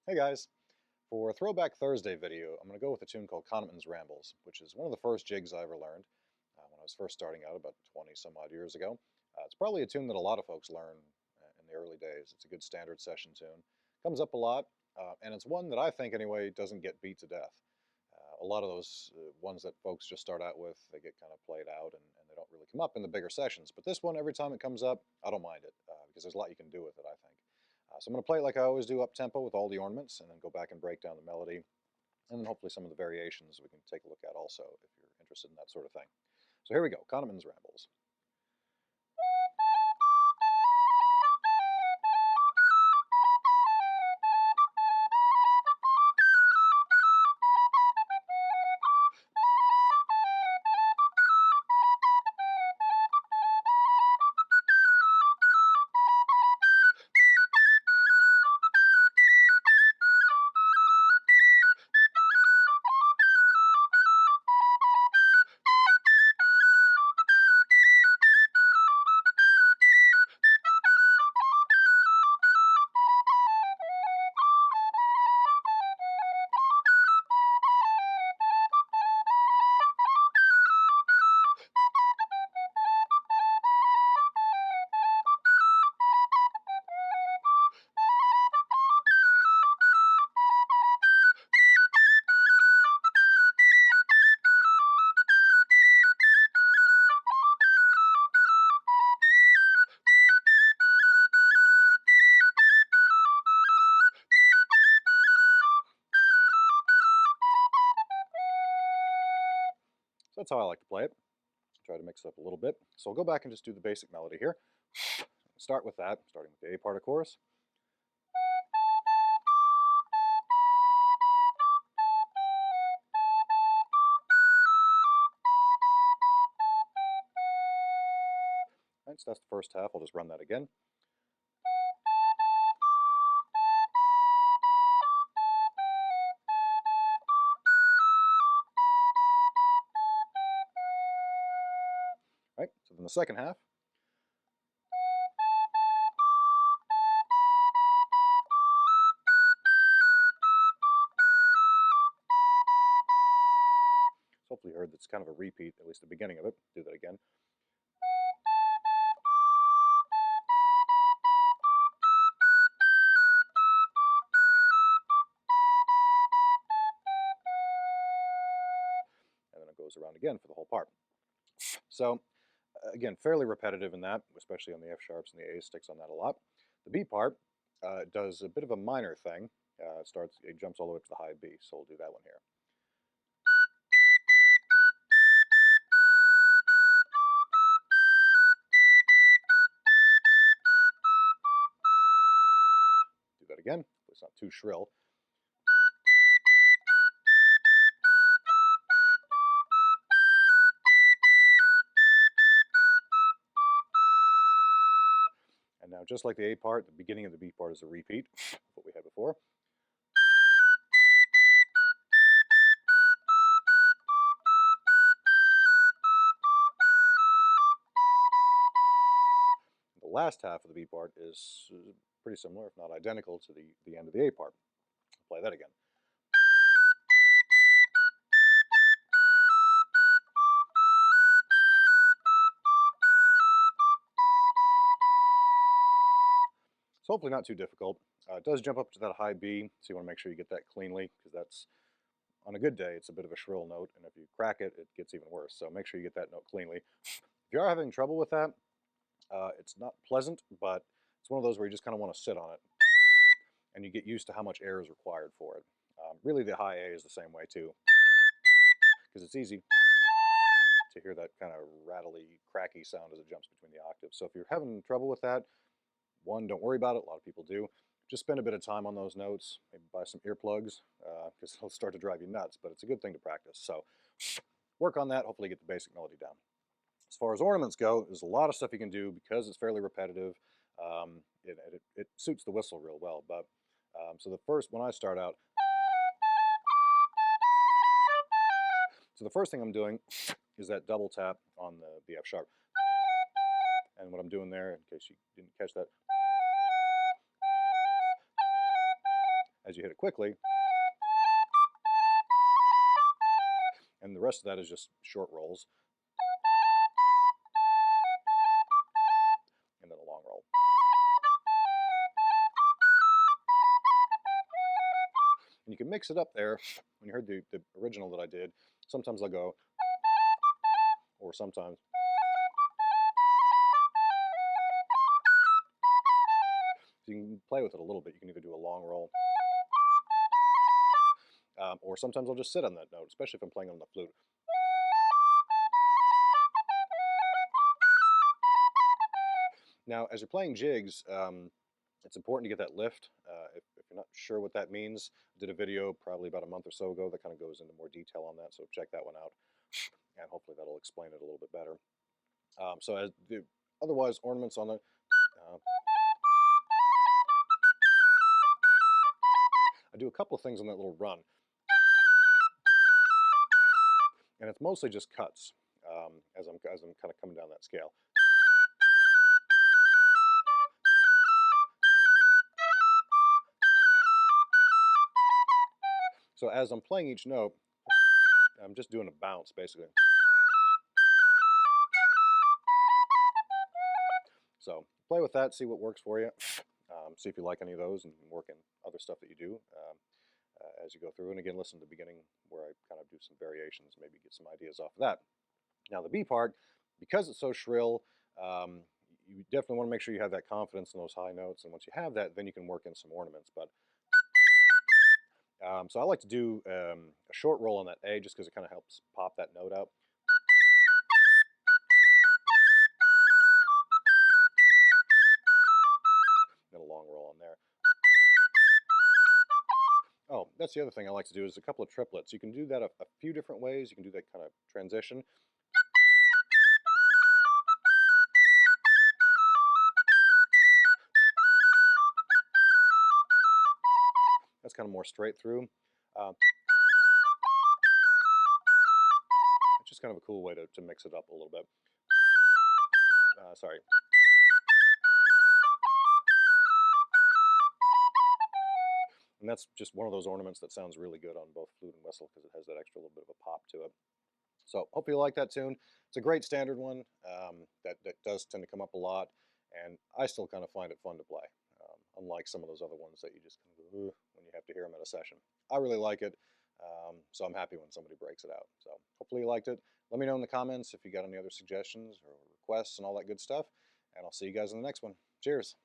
Hey guys! For a Throwback Thursday video, I'm going to go with a tune called Connachtman's Rambles, which is one of the first jigs I ever learned when I was first starting out about 20 some odd years ago. It's probably a tune that a lot of folks learn in the early days. It's a good standard session tune. Comes up a lot, and it's one that I think anyway doesn't get beat to death. A lot of those ones that folks just start out with, they get kind of played out and they don't really come up in the bigger sessions. But this one, every time it comes up, I don't mind it because there's a lot you can do with it, I think. So I'm going to play it like I always do, up tempo with all the ornaments, and then go back and break down the melody, and then hopefully some of the variations we can take a look at also if you're interested in that sort of thing. So here we go, Connachtman's Rambles. So that's how I like to play it. Try to mix it up a little bit. So I'll go back and just do the basic melody here. Start with that, starting with the A part of chorus. Right, so that's the first half. I'll just run that again. Right, so then the second half. So hopefully you heard that's kind of a repeat, at least the beginning of it. Do that again. And then it goes around again for the whole part. So again, fairly repetitive in that, especially on the F sharps, and the A sticks on that a lot. The B part does a bit of a minor thing. It jumps all the way up to the high B, so we'll do that one here. Do that again. It's not too shrill. And now, just like the A part, the beginning of the B part is a repeat of what we had before. The last half of the B part is pretty similar, if not identical, to the end of the A part. I'll play that again. So hopefully not too difficult. It does jump up to that high B, so you want to make sure you get that cleanly, because that's, on a good day, it's a bit of a shrill note, and if you crack it, it gets even worse. So make sure you get that note cleanly. If you are having trouble with that, it's not pleasant, but it's one of those where you just kind of want to sit on it, and you get used to how much air is required for it. Really, the high A is the same way too, because it's easy to hear that kind of rattly, cracky sound as it jumps between the octaves. So if you're having trouble with that, one, don't worry about it. A lot of people do. Just spend a bit of time on those notes. Maybe buy some earplugs, because it'll start to drive you nuts, but it's a good thing to practice. So work on that. Hopefully get the basic melody down. As far as ornaments go, there's a lot of stuff you can do because it's fairly repetitive. It suits the whistle real well. But so when I start out, so the first thing I'm doing is that double tap on the F sharp. And what I'm doing there, in case you didn't catch that, as you hit it quickly. And the rest of that is just short rolls. And then a long roll. And you can mix it up there. When you heard the original that I did, sometimes I'll go, or sometimes. So you can play with it a little bit. You can either do a long roll, or sometimes I'll just sit on that note, especially if I'm playing on the flute. Now, as you're playing jigs, it's important to get that lift. If you're not sure what that means, I did a video probably about a month or so ago that kind of goes into more detail on that, so check that one out, and hopefully that'll explain it a little bit better. So as the otherwise ornaments on the I do a couple of things on that little run, and it's mostly just cuts as I'm kind of coming down that scale. So as I'm playing each note, I'm just doing a bounce basically. So play with that, see what works for you. See if you like any of those, and work in other stuff that you do as you go through. And again, listen to the beginning where I kind of do some variations, maybe get some ideas off of that. Now the B part, because it's so shrill, you definitely want to make sure you have that confidence in those high notes. And once you have that, then you can work in some ornaments. But so I like to do a short roll on that A just because it kind of helps pop that note out. Then a long roll on there. Oh, that's the other thing I like to do is a couple of triplets. You can do that a few different ways. You can do that kind of transition. That's kind of more straight through. It's just kind of a cool way to mix it up a little bit. Sorry. And that's just one of those ornaments that sounds really good on both flute and whistle because it has that extra little bit of a pop to it. So hope you like that tune. It's a great standard one that does tend to come up a lot, and I still kind of find it fun to play, unlike some of those other ones that you just kind of go, when you have to hear them at a session. I really like it, so I'm happy when somebody breaks it out. So hopefully you liked it. Let me know in the comments if you got any other suggestions or requests and all that good stuff, and I'll see you guys in the next one. Cheers.